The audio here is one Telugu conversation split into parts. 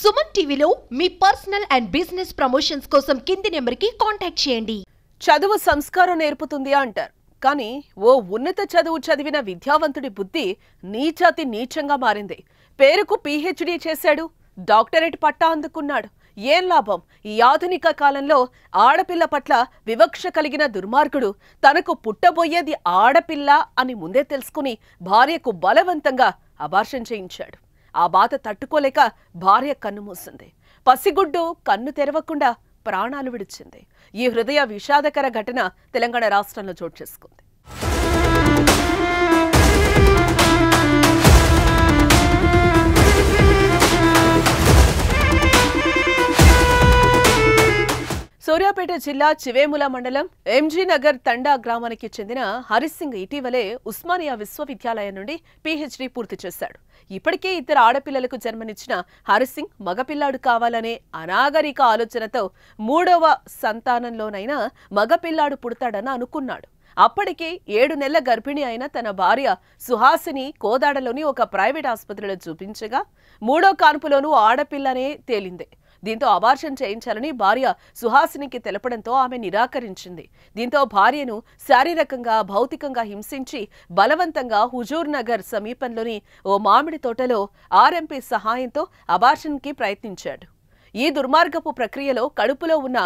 సుమన్ టీవీలో మీ పర్సనల్ అండ్ బిజినెస్ ప్రమోషన్స్ కోసం కింది నెంబర్కి కాంటాక్ట్ చేయండి. చదువు సంస్కారం నేర్పుతుంది అంటారు. కానీ ఓ ఉన్నత చదువు చదివిన విద్యావంతుడి బుద్ధి నీచాతి నీచంగా మారింది. పేరుకు పీహెచ్డీ చేశాడు, డాక్టరేట్ పట్టా అందుకున్నాడు. ఏం లాభం? ఈ ఆధునిక కాలంలో ఆడపిల్ల పట్ల వివక్ష కలిగిన దుర్మార్గుడు తనకు పుట్టబోయేది ఆడపిల్ల అని ముందే తెలుసుకుని భార్యకు బలవంతంగా అబార్షన్ చేయించాడు. ఆ బాధ తట్టుకోలేక భార్య కన్ను మూసింది. పసిగుడ్డు కన్ను తెరవకుండా ప్రాణాలు విడిచింది. ఈ హృదయ విషాదకర ఘటన తెలంగాణ రాష్ట్రంలో చోటు చేసుకుంది. సూర్యాపేట జిల్లా చివేముల మండలం ఎంజీ నగర్ తండా గ్రామానికి చెందిన హరీష్ సింగ్ ఇటీవలే ఉస్మానియా విశ్వవిద్యాలయం నుండి పీహెచ్డీ పూర్తి చేశాడు. ఇప్పటికే ఇద్దరు ఆడపిల్లలకు జన్మనిచ్చిన హరీష్ సింగ్ మగపిల్లాడు కావాలనే అనాగరిక ఆలోచనతో మూడవ సంతానంలోనైనా మగపిల్లాడు పుడతాడని అనుకున్నాడు. అప్పటికే 7 నెలల గర్భిణి అయిన తన భార్య సుహాసిని కోదాడలోని ఒక ప్రైవేట్ ఆసుపత్రిలో చూపించగా మూడో కాన్పులోనూ ఆడపిల్లనే తేలింది. దీంతో అబార్షన్ చేయించాలని భార్య సుహాసినికి తెలపడంతో ఆమె నిరాకరించింది. దీంతో భార్యను శారీరకంగా భౌతికంగా హింసించి బలవంతంగా హుజూర్ నగర్ సమీపంలోని ఓ మామిడి తోటలో ఆర్ఎంపీ సహాయంతో అబార్షన్కి ప్రయత్నించాడు. ఈ దుర్మార్గపు ప్రక్రియలో కడుపులో ఉన్న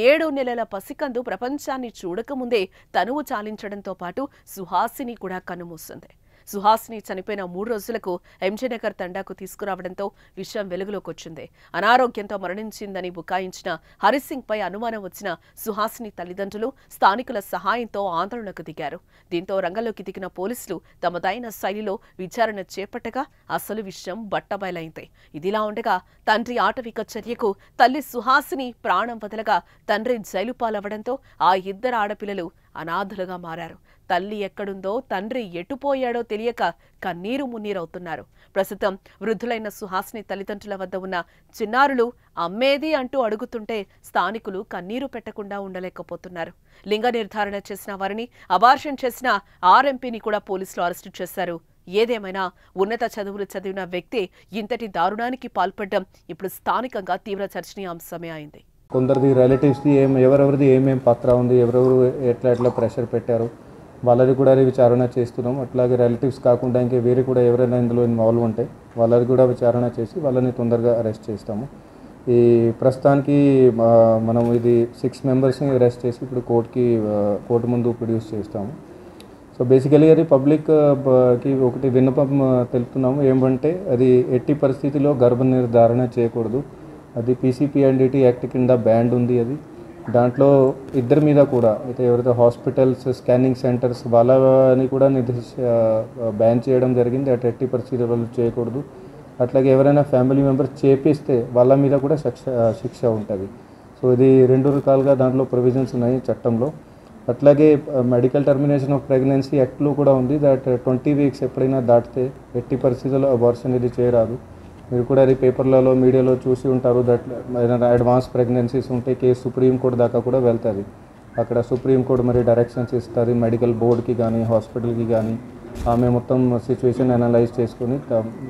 7 నెలల పసికందు ప్రపంచాన్ని చూడకముందే తనువు చాలించడంతో పాటు సుహాసిని కూడా కన్నుమూసింది. సుహాసిని చనిపోయిన 3 రోజులకు ఎంజీనగర్ తండాకు తీసుకురావడంతో విషయం వెలుగులోకి వచ్చింది. అనారోగ్యంతో మరణించిందని బుకాయించిన హరీష్ సింగ్ పై అనుమానం వచ్చిన సుహాసిని తల్లిదండ్రులు స్థానికుల సహాయంతో ఆందోళనకు దిగారు. దీంతో రంగంలోకి దిగిన పోలీసులు తమదైన శైలిలో విచారణ చేపట్టగా అసలు విషయం బట్టబయలైంది. ఇదిలా ఉండగా తండ్రి ఆటవిక చర్యకు తల్లి సుహాసిని ప్రాణం వదలగా తండ్రి జైలు పాలవడంతో ఆ ఇద్దరు ఆడపిల్లలు అనాథలుగా మారారు. తల్లి ఎక్కడుందో తండ్రి ఎటుపోయాడో తెలియక కన్నీరు మున్నీరవుతున్నారు. ప్రస్తుతం వృద్ధులైన సుహాసిని తల్లిదండ్రుల వద్ద ఉన్న చిన్నారులు అమ్మేది అంటూ అడుగుతుంటే స్థానికులు కన్నీరు పెట్టకుండా ఉండలేకపోతున్నారు. లింగ నిర్ధారణ చేసిన వారిని అబార్షన్ చేసిన ఆర్ఎంపీని కూడా పోలీసులు అరెస్టు చేశారు. ఏదేమైనా ఉన్నత చదువులు చదివిన వ్యక్తి ఇంతటి దారుణానికి పాల్పడడం ఇప్పుడు స్థానికంగా తీవ్ర చర్చనీయాంశమే అయింది. కొందరిది రిలేటివ్స్ది ఎవరెవరిది ఏమేం పాత్ర ఉంది, ఎవరెవరు ఎట్లా ప్రెషర్ పెట్టారు, వాళ్ళది కూడా విచారణ చేస్తున్నాం. అట్లాగే రిలేటివ్స్ కాకుండా ఇంకా వేరే కూడా ఎవరైనా ఇందులో ఇన్వాల్వ్ ఉంటే వాళ్ళది కూడా విచారణ చేసి వాళ్ళని తొందరగా అరెస్ట్ చేస్తాము. ఈ ప్రస్తుతానికి మనం ఇది 6 మెంబర్స్ని అరెస్ట్ చేసి ఇప్పుడు కోర్టు ముందు ప్రొడ్యూస్ చేస్తాము. సో బేసికలీ అది పబ్లిక్కి ఒకటి విన్నపం తెలుపుతున్నాము. ఏమంటే అది ఎట్టి పరిస్థితిలో గర్భ నిర్ధారణ చేయకూడదు. అది PCPNDT యాక్ట్ కింద బ్యాండ్ ఉంది. అది దాంట్లో ఇద్దరి మీద కూడా అయితే ఎవరైతే హాస్పిటల్స్, స్కానింగ్ సెంటర్స్ వాళ్ళని కూడా బ్యాన్ చేయడం జరిగింది. అటు ఎట్టి పరిస్థితుల్లో చేయకూడదు. అట్లాగే ఎవరైనా ఫ్యామిలీ మెంబర్స్ చేపిస్తే వాళ్ళ మీద కూడా శిక్ష ఉంటుంది. సో ఇది 2 రకాలుగా దాంట్లో ప్రొవిజన్స్ ఉన్నాయి చట్టంలో. అట్లాగే మెడికల్ టర్మినేషన్ ఆఫ్ ప్రెగ్నెన్సీ యాక్ట్లో కూడా ఉంది. దట్ 20 వీక్స్ ఎప్పుడైనా దాటితే ఎట్టి పరిస్థితుల్లో అబార్షన్ ఇది చేయరాదు. మీరు కూడా అది పేపర్లలో, మీడియాలో చూసి ఉంటారు. దట్ ఏదైనా అడ్వాన్స్ ప్రెగ్నెన్సీస్ ఉంటే కేసు సుప్రీంకోర్టు దాకా కూడా వెళ్తుంది. అక్కడ సుప్రీంకోర్టు మరి డైరెక్షన్స్ ఇస్తుంది మెడికల్ బోర్డుకి కానీ హాస్పిటల్కి కానీ. ఆమె మొత్తం సిచ్యువేషన్ అనలైజ్ చేసుకొని,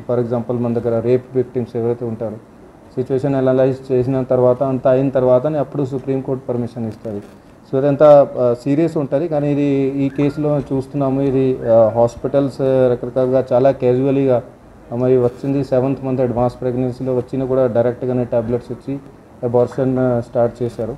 ఫర్ ఎగ్జాంపుల్ మన దగ్గర రేప్ విక్టిమ్స్ ఎవరైతే ఉంటారో సిచ్యువేషన్ అనలైజ్ చేసిన తర్వాత అంత అయిన తర్వాతనే అప్పుడు సుప్రీంకోర్టు పర్మిషన్ ఇస్తుంది. సో ఇదంతా సీరియస్ ఉంటుంది. కానీ ఇది ఈ కేసులో చూస్తున్నాము, ఇది హాస్పిటల్స్ రకరకాలుగా చాలా క్యాజువల్గా మరి వచ్చింది 7th మంత్ అడ్వాన్స్ ప్రెగ్నెన్సీలో వచ్చినా కూడా డైరెక్ట్గానే టాబ్లెట్స్ ఇచ్చి అబార్షన్ స్టార్ట్ చేశారు.